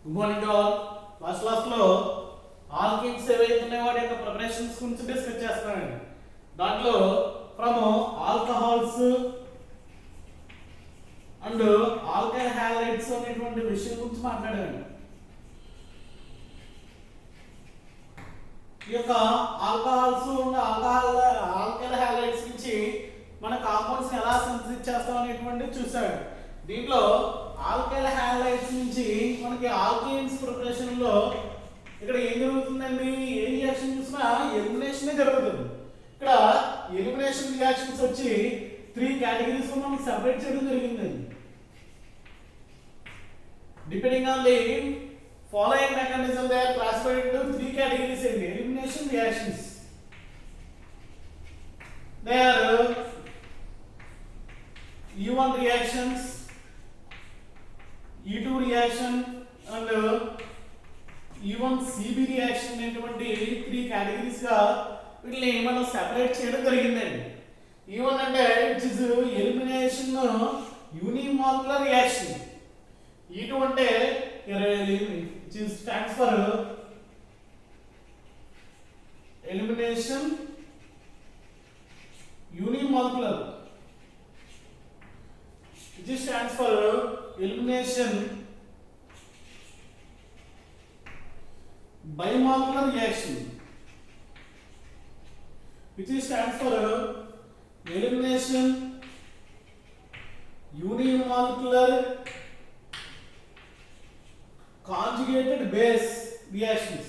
Good morning to all. Last క్లాస్లో alkynes ఏవైతే ఉన్నాయో వాటి యొక్క ప్రిపరేషన్స్ గురించి డిస్కస్ చేస్తానండి. దాంట్లో from alcohols and alkyl halides అనేటువంటి విషయం గురించి మాట్లాడాను. ఈ యొక్క ఆల్కహాల్స్ అండ్ ఆల్కైల్ హాలైడ్స్ నుంచి మన కాంపౌండ్స్ ఎలా సింథసిస్ చేస్తాం అనేటువంటి చూసాడు. దీంట్లో ఆల్కైల్ హాలైడ్స్ నుంచి మనకి ఆల్కీన్స్ ప్రిపరేషన్ లో ఇక్కడ ఏం జరుగుతుందండి? ఏ రియాక్షన్ చూసినా ఎలిమినేషనే జరుగుతుంది. ఇక్కడ ఎలిమినేషన్ రియాక్షన్స్ వచ్చి 3 కేటగిరీస్ లో మనం సెపరేట్ చేయడం జరిగిందండి. Depending on the following mechanism they are classified into 3 categories అండి. Elimination reactions they are E1 reactions, E2 reaction and E1 CB reaction అనేటువంటి 3 కేటగిరీస్ గా వీటిని మనం సెపరేట్ చేయడం జరిగిందండి. E1 అంటే it is elimination unimolecular reaction. E2 అంటే it is stands for elimination unimolecular. This stands for elimination bimolecular reaction, which stands for elimination unimolecular conjugated base reactions.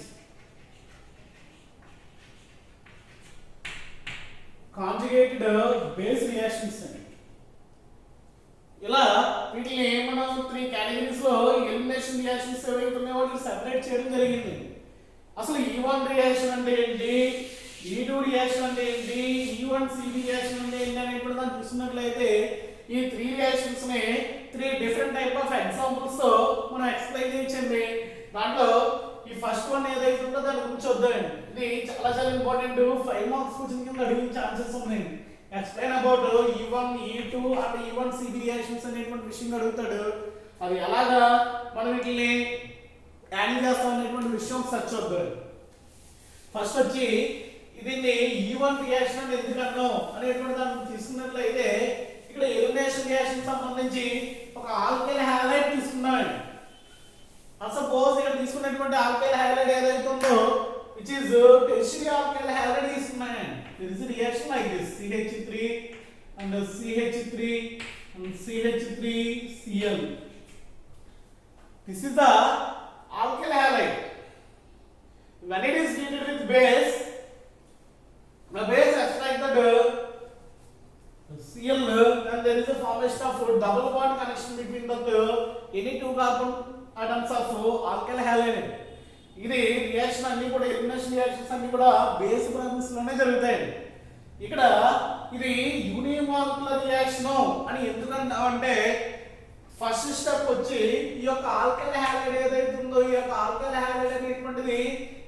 Conjugated base reactions. ఇలా వీటిని మనం 3 categories లో elimination reactions ఏవైతే ఉన్నాయో వాటిని separate చేయడం జరిగింది. అసలు E1 రియాక్షన్ అంటే ఏంటి, E2 రియాక్షన్ అంటే ఏంటి, E1 CB రియాక్షన్ అంటే ఏంటి అని ఇప్పుడు దాన్ని చూసినట్లయితే ఈ 3 రియాక్షన్స్ ని 3 డిఫరెంట్ టైప్ ఆఫ్ ఎగ్జాంపుల్స్ తో మనం ఎక్స్ప్లెయిన్ చేయొచ్చండి. దాంట్లో ఈ ఫస్ట్ వన్ ఏదైతే ఉందో దాని గురించి వద్దామండి. ఇది చాలా ఇంపార్టెంట్. 5 మార్క్స్ క్వశ్చన్ కింద అడిగే ఛాన్సెస్ ఉన్నాయి. Explain about E1 E2 and E1 CB reactions అనేటువంటి విషయం అడుగుతాడు. అది ఎలాగా మనం వీటిని యాడ్ చేస్తాం అనేటువంటి విషయం సర్చ్ అవుతాడు. ఫస్ట్ వచ్చి దీన్ని E1 రియాక్షన్ అని ఎందుకు అన్నాం అనేటువంటి దాన్ని తీసుకున్నట్లయితే ఇక్కడ ఎలిమినేషన్ రియాక్షన్ సంబంధించి ఒక ఆల్కైల్ హాలైడ్ తీసుకున్నామండి. సపోజ్ ఇక్కడ తీసుకున్నటువంటి ఆల్కైల్ హాలైడ్ ఏదైతే ఉందో which is tertiary alkyl halide తీసుకున్నానండి. There is a reaction like this, CH3 and CH3 and CH3Cl. This is the alkyl halide. When it is treated with base, the base extract the Cl, then there is a formation of double bond connection between the any 2 carbon atoms of alkyl halide. ఇది reaction అన్ని కూడా elimination reactions అన్ని కూడా base process లోనే జరుగుతాయి. ఇక్కడ ఇది unimolecular reaction అని ఎందుకంటే ఫస్ట్ స్టెప్ వచ్చి ఈ యొక్క ఆల్కైల్ హాలైడ్ ఏదైతే ఉందో ఈ యొక్క ఆల్కైల్ హాలైడ్ అనేటువంటిది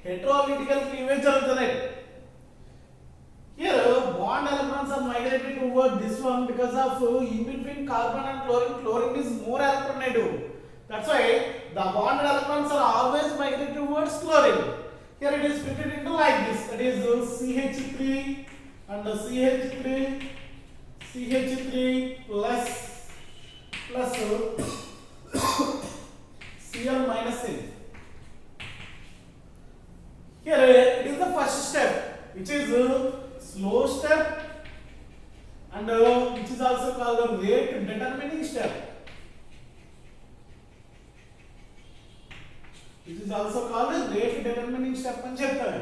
హెటెరోలిటికల్ క్లీవేజ్ జరుగుతుంది. Here bond electrons are migrated toward this one because of in between carbon and chlorine. Chlorine is more electronegative. That's why the bonded electrons are always migrated towards chlorine. Here it is split into like this. That is CH3 and CH3 plus Cl minus N. Here it is the first step, which is slow step and which is also called the rate determining step. This is also called as rate determining step అని చెప్తారు.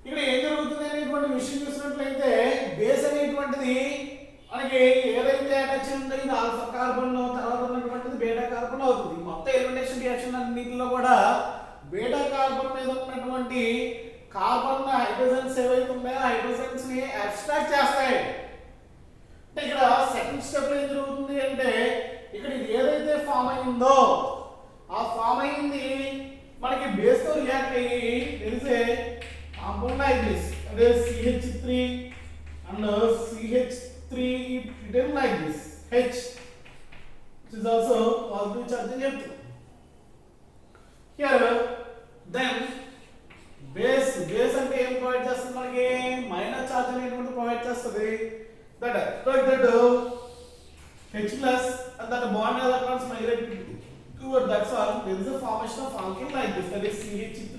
ఇక్కడ ఏం జరుగుతుంది అనేటువంటి విషయం చూసినట్లయితే base అనేటువంటిది మనకి ఏదైతే అటాచ్ ఉందో ఇది ఆల్ఫా కార్బన్ తర్వాత ఉన్నటువంటిది బీటా కార్బన్ అవుతుంది. మొత్తం ఎలిమినేషన్ రియాక్షన్ అన్నిటిలో కూడా బీటా కార్బన్ మీద ఉన్నటువంటి కార్బన్ హైడ్రోజన్స్ ఏవైతే ఉన్నాయో హైడ్రోజన్స్ ని అబ్స్ట్రాక్ట్ చేస్తాయి. అంటే ఇక్కడ సెకండ్ స్టెప్ ఏం జరుగుతుంది అంటే ఇక్కడ ఇది ఏదైతే ఫామ్ అయిందో ఆ ఫామ్ అయింది మనకి బేస్ తో రియాక్ట్ అయ్యి తెలిసే కాంపౌండ్ లైక్ దిస్, అదే CH3 and CH3 written like this H, which is also positive charge అని చెప్తాం. హియర్ దెన్ బేస్ అంటే ఏం ప్రొవైడ్ చేస్తుంది మనకి మైనస్ చార్జ్ అనేటువంటి ప్రొవైడ్ చేస్తుంది that that H plus and that bond electrons migrate toward that's all. There is a formation of alkene like this, that is CH3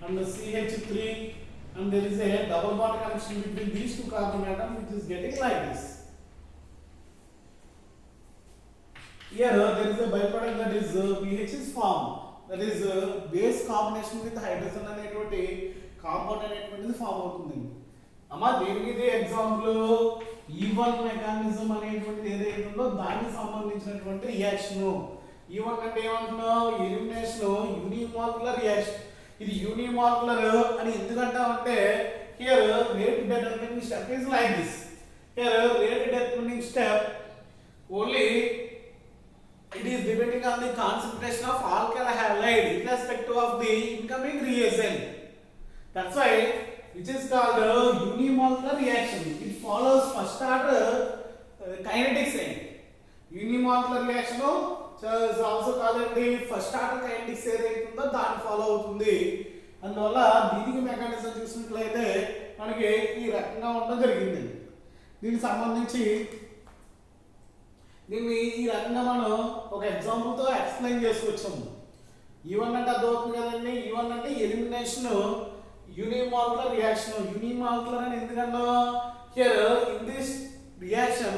and the CH3, and there is a double bond connection between these two carbon atoms which is getting like this. Here there is a byproduct that is pH is formed, that is base combination with hydrogen అనేటువంటి compound అనేటువంటిది form అవుతుంది. అమ్మా దీనికి ఇది example E1 mechanism అనేటువంటిది ఏదైతే ఉందో దానికి సంబంధించినటువంటి రియాక్షన్. E1 అంటే ఏమంటున్నావు ఎలిమినేషన్ యూనిమాలిక్యులర్ రియాక్షన్. ఇది యూనిమాలిక్యులర్ అని ఎందుకంటామంటే here rate determining step is like this. Here rate determining step only it is depending on the concentration of alkyl halide irrespective of the incoming reagent. That's why which is called unimolecular reaction. It follows first order kinetics. Unimolecular reaction is also called the first order kinetics ఏదైతుందో దాన్ని follow అవుతుంది. అందువల్ల దీనికి mechanism చూసినట్లయితే మనకి ఈ రకంగా ఉండడం జరిగింది. దీనికి సంబంధించి దీన్ని ఈ రకంగా మనం ఒక ఎగ్జాంపుల్తో ఎక్స్ప్లెయిన్ చేసుకొచ్చాము. E1 అంటే అర్థమవుతుంది కదండి. E1 అంటే elimination unimolecular reaction. Unimolecular and ఎందుకన్నా here in this reaction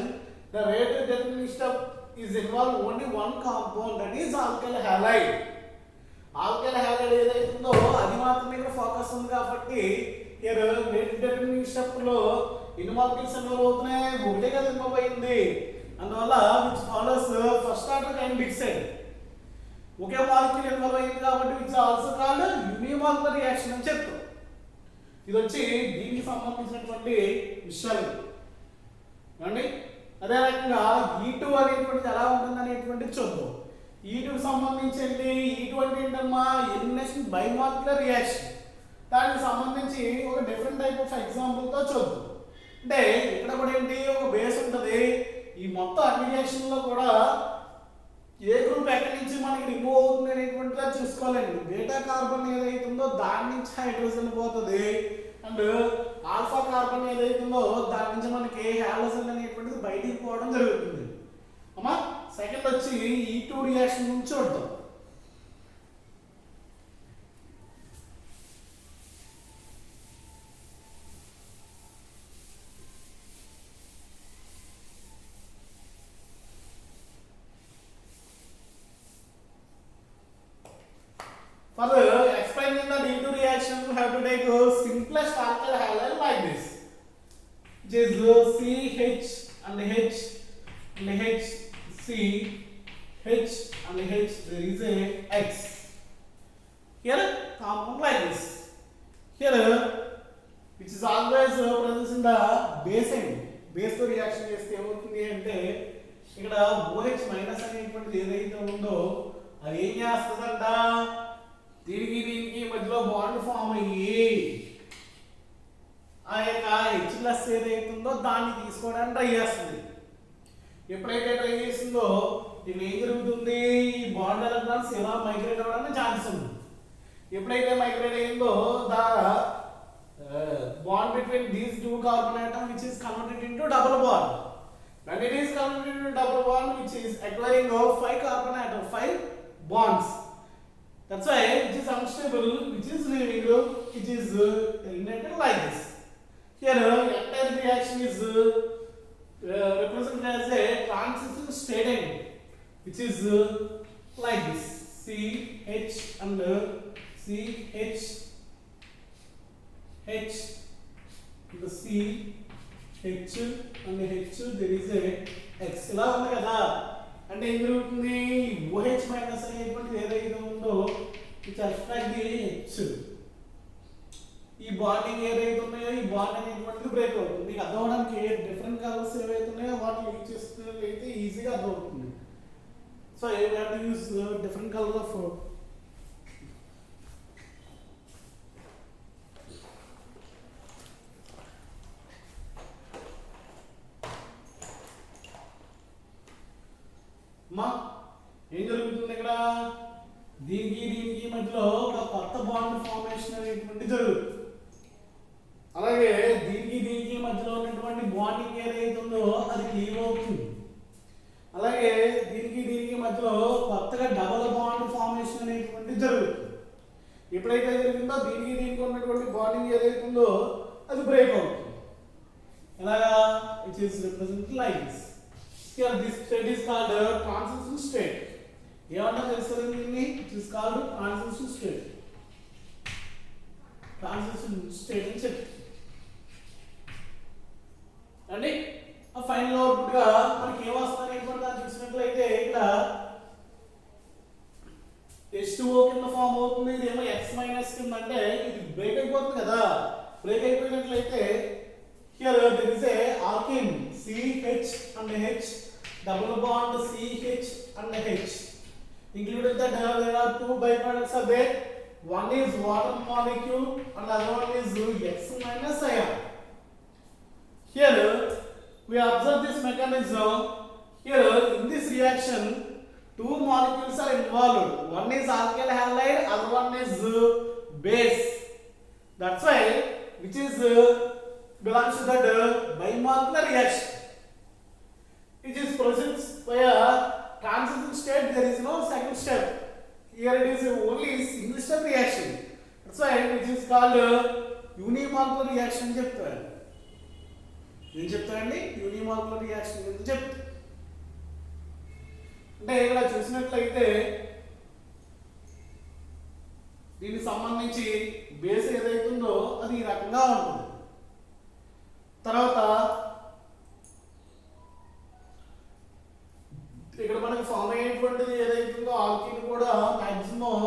the rate determining step is involved only one compound, that is alkyl halide. Alkyl halide ఏదైతుందో అది మాత్రమే ఇక్కడ ఫోకస్ ఉంది కాబట్టి here rate determining step లో ఎన్ని మాలిక్యూల్స్ ఇన్వాల్వ్ అవుతున్నాయి ఒకటే కదా ఇన్వాల్వ్ అయింది. అందువల్ల which follows first order kinetics. Okay molecule involve అయింది కాబట్టి which also called unimolecular reaction అని చెప్తాం. ఇది వచ్చి దీనికి సంబంధించినటువంటి విషయాలు అండి. అదే రకంగా E2 అనేటువంటిది ఎలా ఉంటుంది అనేటువంటిది చూద్దాం. E2 సంబంధించి E2 అంటే ఏంటమ్మా ఎలిమినేషన్ బై మాలిక్యులర్ రియాక్షన్. దానికి సంబంధించి ఒక డిఫరెంట్ టైప్ ఆఫ్ ఎగ్జాంపుల్తో చూద్దాం. అంటే ఇక్కడ కూడా ఏంటి ఒక బేస్ ఉంటుంది. ఈ మొత్తం అన్ని రియాక్షన్లో కూడా ఏ గ్రూప్ ఎక్కడి నుంచి మనకి రిమూవ్ అవుతుంది అనేటువంటిది చూసుకోవాలండి. బీటా కార్బన్ ఏదైతే ఉందో దాని నుంచి హైడ్రోజన్ పోతుంది, అండ్ ఆల్ఫా కార్బన్ ఏదైతే ఉందో దాని నుంచి మనకి హాలోజన్ అనేటువంటిది బయటికి పోవడం జరుగుతుంది. అమ్మా సెకండ్ వచ్చి E2 రియాక్షన్ నుంచి చూద్దాం. For explaining the E2 reaction, we have to take simplest alkyl halide like this, which is CH and H and H, C, H and H. There is a X. Here compound like this. Here, which is always present in the base end. Base to reaction చేస్తే ఏమవుతుంది అంటే ఇక్కడ OH minus అనేటువంటిది ఏదైతే ఉందో అది ఏం చేస్తుందంట దీనికి మధ్యలో బాండ్ ఫామ్ అయ్యి ఆ యొక్క H ప్లస్ ఏదైతే ఉందో దాన్ని తీసుకోవడానికి ట్రై చేస్తుంది. ఎప్పుడైతే ట్రై చేస్తుందో దీన్ని ఏం జరుగుతుంది ఈ బాండ్ ఎలక్ట్రాన్స్ ఎలా మైగ్రేట్ అవ్వడానికి ఛాన్స్ ఉంది. ఎప్పుడైతే మైగ్రేట్ అయ్యిందో the bond between these two carbon atom which is converted into double bond. When it is converted into double bond which is acquiring 5 carbon atom 5 bonds. That's why which is unstable, which is leaving group, which is eliminated like this. Here entire reaction is represented as a transition state, which is like this. CH and CH, H and the C, H and H. There is a X. ఇలా ఉంది కదా అంటే ఏం జరుగుతుంది OH minus అనేటువంటిది ఏదైతే ఉందో which attract the H. ఈ బాండింగ్ ఏదైతే ఉన్నాయో ఈ బాండ్ అనేటువంటిది బ్రేక్ అవుతుంది. మీకు అర్థం అవడానికి డిఫరెంట్ కలర్స్ ఏవైతే ఉన్నాయో వాటిని యూజ్ చేస్తే ఈజీగా అర్థం అవుతుంది. So you have to use different colour of మా ఏం జరుగుతుంది ఇక్కడ దీనికి మధ్యలో ఒక కొత్త బాండ్ ఫార్మేషన్ అనేటువంటి జరుగుతుంది. అలాగే దీనికి మధ్యలో ఉన్నటువంటి బాండింగ్ ఏదైతే ఉందో అది క్లీవ్ అవుతుంది. అలాగే దీనికి మధ్యలో కొత్తగా డబుల్ బాండ్ ఫార్మేషన్ అనేటువంటి జరుగుతుంది. ఎప్పుడైతే జరిగిందో దీనికి ఉన్నటువంటి బాండింగ్ ఏదైతే ఉందో అది బ్రేక్ అవుతుంది. ఎలాగా? It is represent like this. Here this state is called transition state. ఏమన్నా తెలుస్తుంది దీన్ని? It is called transition state. Transition state అని చెప్పి అండి ఆ ఫైనల్ అవుట్పుట్ గా మనకి ఏం వస్తుంది దాన్ని చూసినట్లయితే ఇక్కడ H2O కింద ఫామ్ అవుతుంది. ఇదేమో X మైనస్ కింద, అంటే ఇది బ్రేక్ అయిపోతుంది కదా. బ్రేక్ అయిపోయినట్లయితే here there is a alkene CH and H, double bond CH and H. Included that there are two byproducts are there. One is water molecule and the other one is X minus ion. Here we observe this mechanism. Here in this reaction two molecules are involved. One is alkyl halide, other one is base. That's why which is belongs to that bimolecular reaction. It is proceeds via transition state. There is no second step. Here it is only single step reaction. That's why it is called unimolecular reaction. ఏం చెప్తారండి? యూనిమోలకులర్ reaction గురించి చెప్తారు. అంటే ఇక్కడ చూసినట్లయితే దీనికి సంబంధించి base ఏదైతే ఉందో అది ఈ రకంగా ఉంటుంది. తర్వాత ఇక్కడ మనకి ఫామ్ అయ్యేటువంటిది ఏదైతే ఉందో ఆల్కిన్ కూడా మాక్సిమం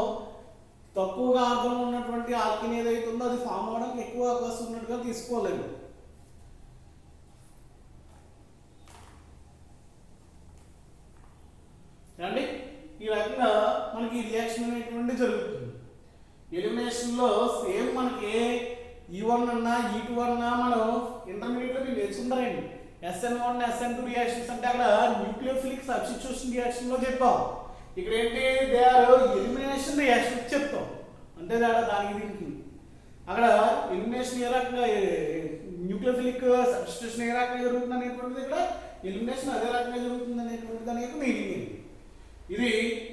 తక్కువగా ఆర్గన్ ఉన్నటువంటి ఆల్కిన్ ఏదైతే ఉందో అది ఫామ్ అవడానికి ఎక్కువ అవకాశం ఉన్నట్టుగా తీసుకోలేము. అండి ఈ రకంగా మనకి రియాక్షన్ అనేటువంటి జరుగుతుంది. ఎలిమినేషన్ లో సేమ్ మనకి E1 అన్నా E2 అన్నా మనం ఇంటర్మీడియట్ లో మీరు నేర్చుకుంటారండి. SN1 SN2 రియాక్షన్స్ అంటే అక్కడ న్యూక్లియోఫిలిక్ సబ్స్టిట్యూషన్ రియాక్షన్ లో చెప్పాం. ఇక్కడ ఏంటి? దే ఆర్ ఎలిమినేషన్ రియాక్షన్ చెప్తాం. అంటే దానికి దీనికి అక్కడ ఎలిమినేషన్ ఏ రకంగా న్యూక్లియోఫిలిక్ సబ్స్టిట్యూషన్ ఏ రకంగా జరుగుతుంది అనేటువంటిది, ఇక్కడ ఎలిమినేషన్ అదే రకంగా జరుగుతుంది అనేటువంటి దాని యొక్క మీనింగ్. ఇది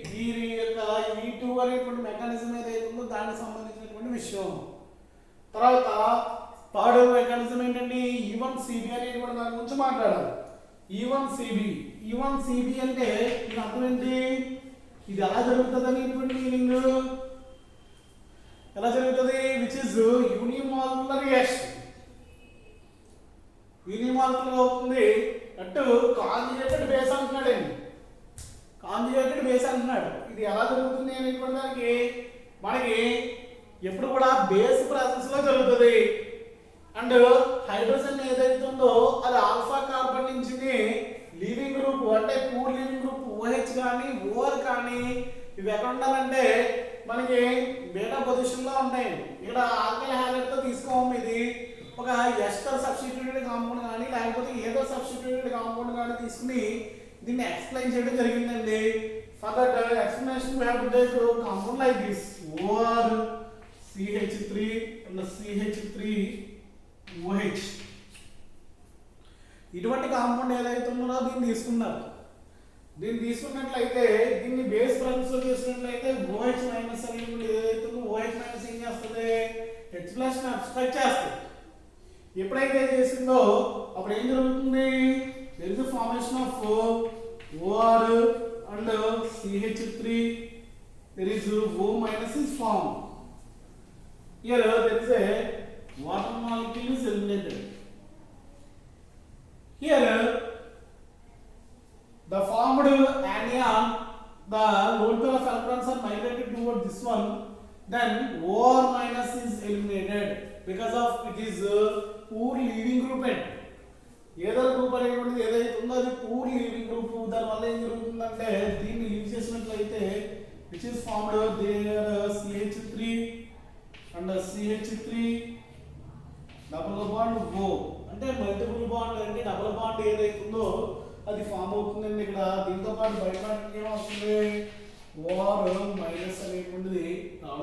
దీని యొక్క E2 అనేటువంటి మెకానిజం ఏదైతే ఉందో దానికి సంబంధించినటువంటి విషయం. తర్వాత థర్డ్ మెకానిజం ఏంటంటే E1CB అనేటువంటి దాని గురించి మాట్లాడాలి. E1CB అంటే ఇది అర్థం ఏంటి? ఇది ఎలా జరుగుతుంది అనేటువంటి మీనింగ్. ఎలా జరుగుతుంది? Which is unimolecular reaction. Unimolecular అవుతుంది. అటు కాంజుగేటెడ్ బేస్ అంటున్నాడండి. కాంజుగేటెడ్ బేస్ అంటున్నాడు. ఇది ఎలా జరుగుతుంది అనేటువంటి దానికి మనకి ఎప్పుడు కూడా బేస్ ప్రాసెస్ లో జరుగుతుంది. అండ్ హైడ్రోజన్ ఏదైతే ఉందో అది ఆల్ఫా కార్బన్ నుంచి లీవింగ్ గ్రూప్, అంటే పూర్ లీవింగ్ గ్రూప్ OH కానీ OR కానీ ఇవి ఎక్కడ ఉండాలంటే మనకి బీటా పొజిషన్ లో ఉంటాయి. ఇక్కడ ఆల్కైల్ హాలైడ్ తో తీసుకోము. ఇది ఒక ఎస్టర్ సబ్స్టిట్యూటెడ్ కాంపౌండ్ కానీ లేకపోతే ఏదో సబ్స్టిట్యూటెడ్ కాంపౌండ్ కానీ తీసుకుని దీన్ని ఎక్స్ప్లెయిన్ చేయడం జరిగిందండి. For that explanation we have to take compound like this OR CH3 and CH3OH. ఇటువంటి కాంపౌండ్ ఏదైతే ఉందో దీన్ని తీసుకున్నారు. దీన్ని తీసుకున్నట్లయితే దీన్ని బేస్ ప్రాసెస్ లో చేసినట్లయితే OH మైనస్ అనేటువంటి ఏదైతే ఉందో OH మైనస్ ఏం చేస్తుంది? H ప్లస్ ని అబ్స్ట్రాక్ట్ చేస్తుంది. ఎప్పుడైతే చేసిందో అప్పుడు ఏం జరుగుతుంది? there is a formation of OR and CH3. There is O minus is formed. Here there is a water molecule is eliminated. Here the formed anion, the load pair of electrons are migrated toward this one, then OR minus is eliminated because of it is poor leaving group. ఏదో group అనేటువంటిది ఏదైతే ఉందో అది poor leaving group. దానివల్ల ఏం జరుగుతుందంటే దీన్ని leave చేసినట్లయితే which is formed there CH3 and CH3 double bond O, అంటే మల్టిపుల్ బాండ్ అంటే డబుల్ బాండ్ ఏదైతే ఉందో అది ఫామ్ అవుతుందండి. ఇక్కడ దీంతో పాటు బయట ఏమవుతుంది? OR మైనస్ అనేటువంటిది రావడం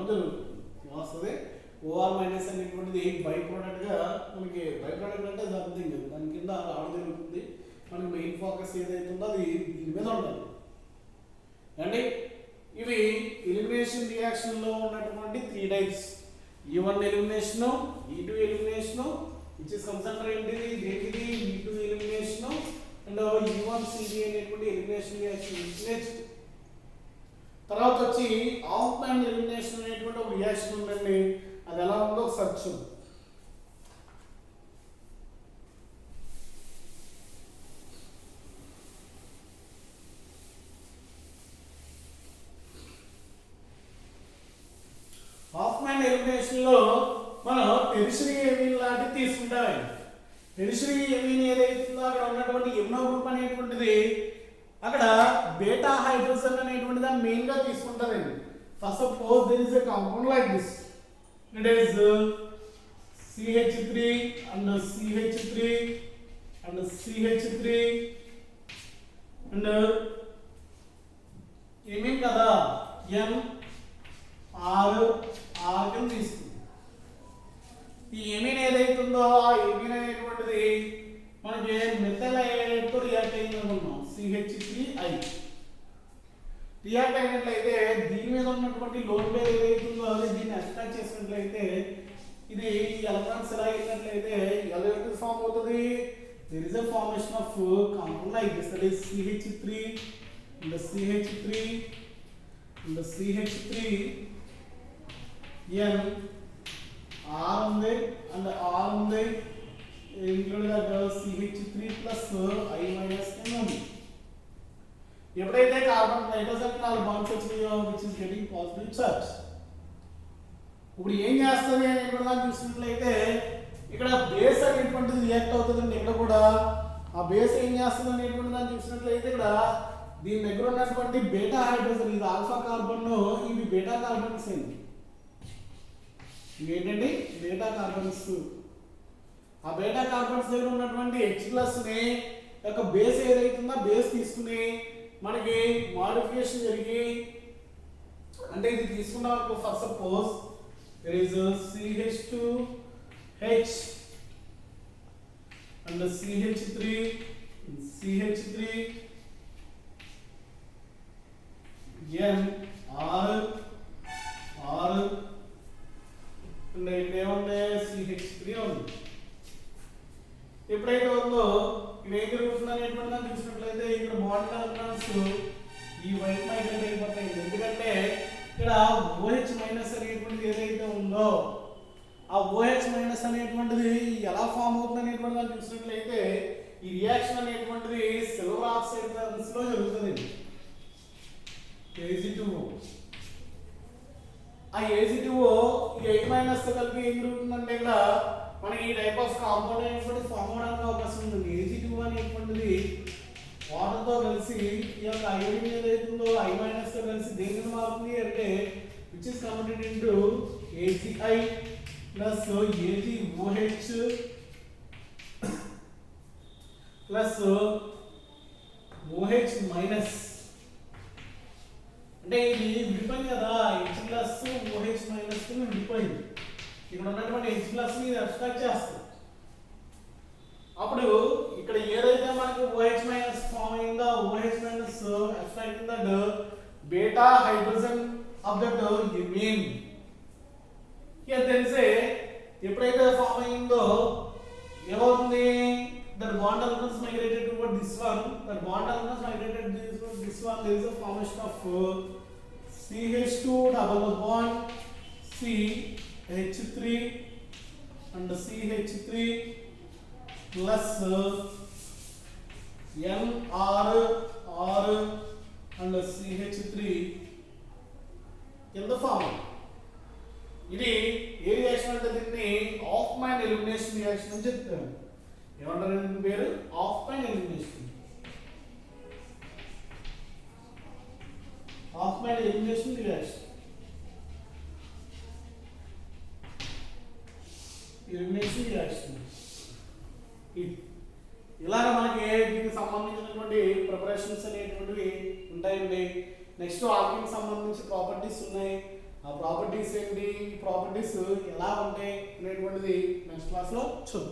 ఓఆర్ మైనస్ అనేటువంటిది బై ప్రోడక్ట్గా మనకి బై ప్రోడక్ట్ అంటే సంథింగ్ దాని కింద రావడం జరుగుతుంది. మనకి మెయిన్ ఫోకస్ ఏదైతే ఉందో అది దీని మీద ఉండాలి అండి. ఇవి ఎలిమినేషన్ రియాక్షన్లో ఉన్నటువంటి 3 types. E1 elimination, E2 elimination which is consider ఏంటిది దేనికి E2 ఎలిమినేషన్ అండ్ E1CD అనేటువంటి ఎలిమినేషన్ రియాక్షన్. నెక్స్ట్ తర్వాత వచ్చి హాఫ్ మ్యాన్ ఎలిమినేషన్ అనేటువంటి ఒక రియాక్షన్ ఉందండి. అది ఎలా ఉందో ఒకసారి చూద్దాం. హాఫ్ మ్యాన్ ఎలిమినేషన్ లో మనం టెరిషరీ ఎమిన్ లాంటివి తీసుకుంటామండి. టెరిషరీ ఎమిన్ ఏదైతుందో అక్కడ ఉన్నటువంటి ఎమినో గ్రూప్ అనేటువంటిది అక్కడ బీటా హైడ్రోజన్ అనేటువంటి దాన్ని మెయిన్ గా తీసుకుంటారండి. First suppose there is a compound like this, it is CH3 and CH3 and CH3 and amine కదా N R కింద తీసుకుంది. ఈ ఎమిన్ ఏదైతుందో ఆ ఎమిన్ అనేటువంటిది మనకి మెథైల్ హైడ్రైడ్తో రియాక్ట్ అయింది అనుకున్నాం. CH3I రియాక్ట్ అయినట్లయితే దీని మీద ఉన్నటువంటి లోన్ పేర్ ఏదైతుందో అది దీన్ని అట్రాక్ట్ చేసినట్లయితే ఇది ఎలక్ట్రాన్స్ ఎలా అయినట్లయితే ఎలక్ట్రాన్ ఫామ్ అవుతుంది. there is a formation of compound like this, that is CH3 and the CH3 and the CH3 N R ఉంది and R ఉంది include that CH3 plus I minus N ఉంది. ఎప్పుడైతే carbon nitrogen 4 bonds వచ్చాయో which is getting positive charge. ఇప్పుడు ఏం చేస్తుంది అనేటువంటి దాన్ని చూసినట్లయితే ఇక్కడ బేస్ అనేటువంటిది రియాక్ట్ అవుతుందండి. ఇక్కడ కూడా ఆ బేస్ ఏం చేస్తుంది అనేటువంటి దాన్ని చూసినట్లయితే ఇక్కడ దీని దగ్గర ఉన్నటువంటి బీటా హైడ్రోజన్ ఇది ఆల్ఫా కార్బన్, ఇవి బీటా కార్బన్స్ అండి. ఇవేంటండి బీటా కార్బన్స్. ఆ బీటా కార్బన్స్ దగ్గర ఉన్నటువంటి H+ ని యొక్క బేస్ ఏదైతుందో బేస్ తీసుకుని మనకి మోడిఫికేషన్ జరిగి అంటే ఇది తీసుకున్న వరకు first suppose there is a CH2H and CH3 N R and CH3 ఉంది. ఎప్పుడైతే ఉందో ఇది ఏం జరుగుతుంది అనేటువంటి దాన్ని చూసినట్లయితే ఇక్కడ బాండ్ ఎలక్ట్రాన్స్ ఈ వైట్ మైగ్రేట్ అయిపోతాయి. ఎందుకంటే ఇక్కడ OH మైనస్ అనేటువంటిది ఏదైతే ఉందో ఆ OH మైనస్ అనేటువంటిది ఎలా ఫామ్ అవుతుంది అనేటువంటి దాన్ని చూసినట్లయితే ఈ రియాక్షన్ అనేటువంటిది సిల్వర్ ఆక్సైడ్ ప్రెసెన్స్ లో జరుగుతుంది. Ag2O ఆ Ag2O ఈ 8 తో కలిపి ఏం జరుగుతుందంటే ఇక్కడ మనకి ఈ టైప్ ఆఫ్ కాంపౌండ్ అనేటువంటి ఫామ్ అవడానికి అవకాశం ఉంటుంది. Ag2O అనేటువంటిది వాటర్ తో కలిసి ఈ యొక్క అయోడిన్ ఏదైతుందో I- తో కలిసి దేని మీద మారుతుంది అంటే which is converted into AgI plus AgOH plus OH minus. అంటే ఇది విడిపోయింది కదా H ప్లస్ OH మైనస్ కి విడిపోయింది. ఇక్కడ ఉన్నటువంటి H+ ని అబ్స్ట్రాక్ట్ చేస్తుంది. అప్పుడు ఇక్కడ ఏదైతే మనకు OH మైనస్ ఫామ్ అయిందో OH minus abstracting that beta hydrogen of that amine. Here there is a ఎప్పుడైతే ఫామ్ అయిందో ఏమవుతుంది that bond electrons migrated toward this one, that bond electrons migrated this one, there is a formation of CH2 double bond CH3 and CH3 plus NR and CH3 in the form. ఇది ఏ reaction అంటే దీన్ని half man elimination reaction అని చెప్తారు. ఏమంటారు దీని పేరు half man elimination. Half man elimination reaction. Elimination reaction ఇలాగ మనకి దీనికి సంబంధించినటువంటి ప్రిపరేషన్స్ అనేటువంటివి ఉంటాయండి. నెక్స్ట్ ఆల్కిన్ సంబంధించి ప్రాపర్టీస్ ఉన్నాయి. ఆ ప్రాపర్టీస్ ఏంటి, ప్రాపర్టీస్ ఎలా ఉంటాయి అనేటువంటిది నెక్స్ట్ క్లాస్లో చూద్దాం.